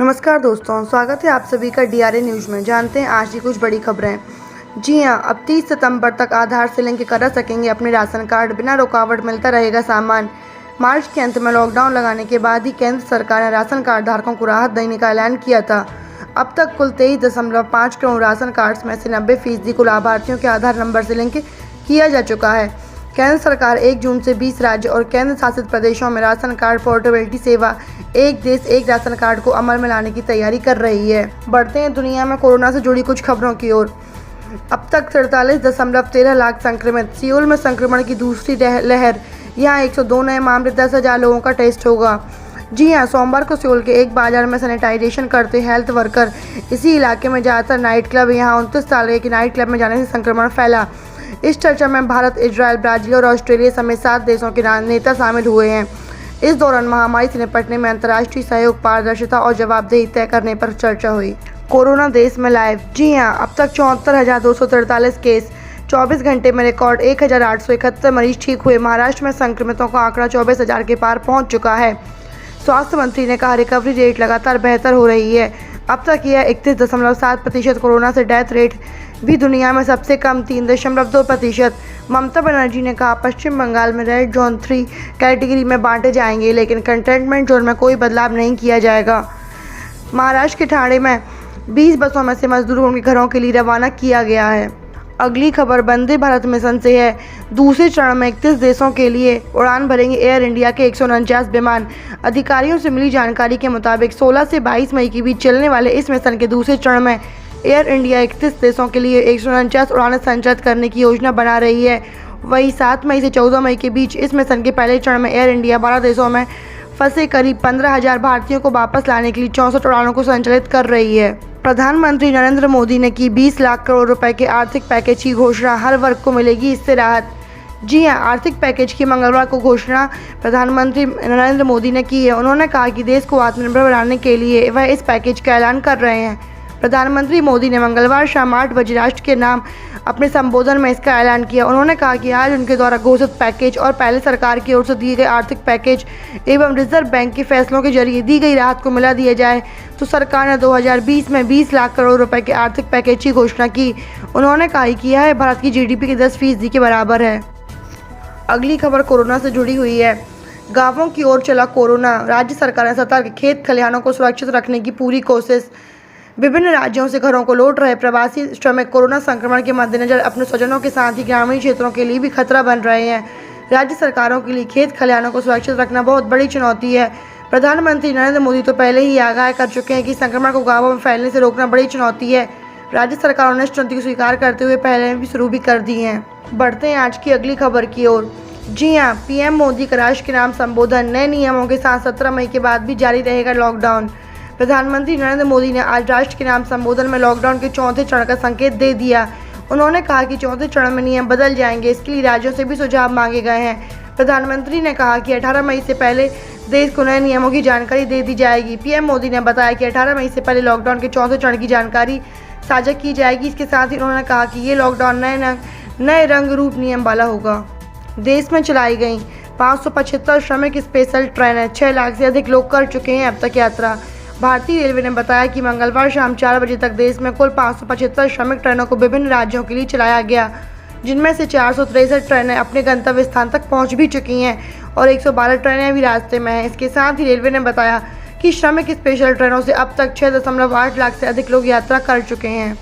नमस्कार दोस्तों, स्वागत है आप सभी का डीआरए न्यूज़ में। जानते हैं आज की कुछ बड़ी खबरें। जी हां, अब 30 सितंबर तक आधार से लिंक करा सकेंगे अपने राशन कार्ड, बिना रुकावट मिलता रहेगा सामान। मार्च के अंत में लॉकडाउन लगाने के बाद ही केंद्र सरकार ने राशन कार्ड धारकों को राहत देने का ऐलान किया था। अब तक कुल 23.5 करोड़ राशन कार्ड्स में से 90% को लाभार्थियों के आधार नंबर से लिंक किया जा चुका है। केंद्र सरकार 1 जून से 20 राज्य और केंद्र शासित प्रदेशों में राशन कार्ड पोर्टेबिलिटी सेवा एक देश एक राशन कार्ड को अमल में लाने की तैयारी कर रही है। बढ़ते हैं दुनिया में कोरोना से जुड़ी कुछ खबरों की ओर। अब तक 43.13 लाख संक्रमित। सियोल में संक्रमण की दूसरी लहर। यहाँ 102 नए मामले, 10,000 लोगों का टेस्ट होगा। जी हाँ, सोमवार को सियोल के एक बाजार में सैनिटाइजेशन करते हेल्थ वर्कर। इसी इलाके में ज़्यादातर नाइट क्लब। यहाँ 29 साल के नाइट क्लब में जाने से संक्रमण फैला। इस चर्चा में भारत, इजराइल, ब्राजील और ऑस्ट्रेलिया समेत 7 देशों के नेता शामिल हुए हैं। इस दौरान महामारी से निपटने में अंतर्राष्ट्रीय सहयोग, पारदर्शिता और जवाबदेही तय करने पर चर्चा हुई। कोरोना देश में लाइव। जी हां, अब तक 74,243 केस, 24 घंटे में रिकॉर्ड 1,871 मरीज ठीक हुए। महाराष्ट्र में संक्रमितों का आंकड़ा 24,000 के पार पहुंच चुका है। स्वास्थ्य मंत्री ने कहा, रिकवरी रेट लगातार बेहतर हो रही है। अब तक यह 31.7%। कोरोना से डेथ रेट भी दुनिया में सबसे कम 3.2%। ममता बनर्जी ने कहा, पश्चिम बंगाल में रेड जोन 3 कैटेगरी में बांटे जाएंगे, लेकिन कंटेनमेंट जोन में कोई बदलाव नहीं किया जाएगा। महाराष्ट्र के ठाणे में 20 बसों में से मजदूरों को उनके घरों के लिए रवाना किया गया है। अगली खबर वंदे भारत मिशन से है। दूसरे चरण में 31 देशों के लिए उड़ान भरेंगे एयर इंडिया के 149 विमान। अधिकारियों से मिली जानकारी के मुताबिक 16 से 22 मई के बीच चलने वाले इस मिशन के दूसरे चरण में एयर इंडिया 31 देशों के लिए 149 उड़ानें संचालित करने की योजना बना रही है। वहीं 7 मई से 14 मई के बीच इस मिशन के पहले चरण में एयर इंडिया 12 देशों में फंसे करीब 15,000 भारतीयों को वापस लाने के लिए 64 उड़ानों को संचालित कर रही है। प्रधानमंत्री नरेंद्र मोदी ने की 20 लाख करोड़ रुपए के आर्थिक पैकेज की घोषणा। हर वर्ग को मिलेगी इससे राहत। जी हां, आर्थिक पैकेज की मंगलवार को घोषणा प्रधानमंत्री नरेंद्र मोदी ने की है। उन्होंने कहा कि देश को आत्मनिर्भर बनाने के लिए वह इस पैकेज का ऐलान कर रहे हैं। प्रधानमंत्री मोदी ने मंगलवार शाम 8 बजे राष्ट्र के नाम अपने संबोधन में इसका ऐलान किया। उन्होंने कहा कि आज उनके द्वारा घोषित पैकेज और पहले सरकार की ओर से दिए गए आर्थिक पैकेज एवं रिजर्व बैंक के फैसलों के जरिए दी गई राहत को मिला दिया जाए तो सरकार ने 2020 में 20 लाख करोड़ रुपए के आर्थिक पैकेज की घोषणा की। उन्होंने कहा कि यह भारत की जीडीपी के 10% के बराबर है। अगली खबर कोरोना से जुड़ी हुई है। गांवों की ओर चला कोरोना। राज्य सरकार ने सतर्क, खेत खलिहानों को सुरक्षित रखने की पूरी कोशिश। विभिन्न राज्यों से घरों को लौट रहे प्रवासी श्रमिक कोरोना संक्रमण के मद्देनजर अपने स्वजनों के साथ ही ग्रामीण क्षेत्रों के लिए भी खतरा बन रहे हैं। राज्य सरकारों के लिए खेत खलिहानों को सुरक्षित रखना बहुत बड़ी चुनौती है। प्रधानमंत्री नरेंद्र मोदी तो पहले ही आगाह कर चुके हैं कि संक्रमण को गांवों में फैलने से रोकना बड़ी चुनौती है। राज्य सरकारों ने इस चुनौती को स्वीकार करते हुए पहले भी शुरू भी कर दी हैं। बढ़ते हैं आज की अगली खबर की ओर। जी हाँ, पीएम मोदी का राष्ट्र के नाम संबोधन। नए नियमों के साथ 17 मई के बाद भी जारी रहेगा लॉकडाउन। प्रधानमंत्री नरेंद्र मोदी ने आज राष्ट्र के नाम संबोधन में लॉकडाउन के 4थे चरण का संकेत दे दिया। उन्होंने कहा कि 4थे चरण में नियम बदल जाएंगे, इसके लिए राज्यों से भी सुझाव मांगे गए हैं। प्रधानमंत्री ने कहा कि 18 मई से पहले देश को नए नियमों की जानकारी दे दी जाएगी। पीएम मोदी ने बताया कि 18 मई से पहले लॉकडाउन के 4थे चरण की जानकारी साझा की जाएगी। इसके साथ ही उन्होंने कहा कि ये लॉकडाउन नए रंग रूप नियम वाला होगा। देश में चलाई गई 575 श्रमिक स्पेशल ट्रेनें। 6 लाख से अधिक लोग कर चुके हैं अब तक यात्रा। भारतीय रेलवे ने बताया कि मंगलवार शाम 4 बजे तक देश में कुल 575 श्रमिक ट्रेनों को विभिन्न राज्यों के लिए चलाया गया, जिनमें से 463 ट्रेनें अपने गंतव्य स्थान तक पहुंच भी चुकी हैं और 112 ट्रेनें भी रास्ते में हैं। इसके साथ ही रेलवे ने बताया कि श्रमिक स्पेशल ट्रेनों से अब तक 6.8 लाख से अधिक लोग यात्रा कर चुके हैं।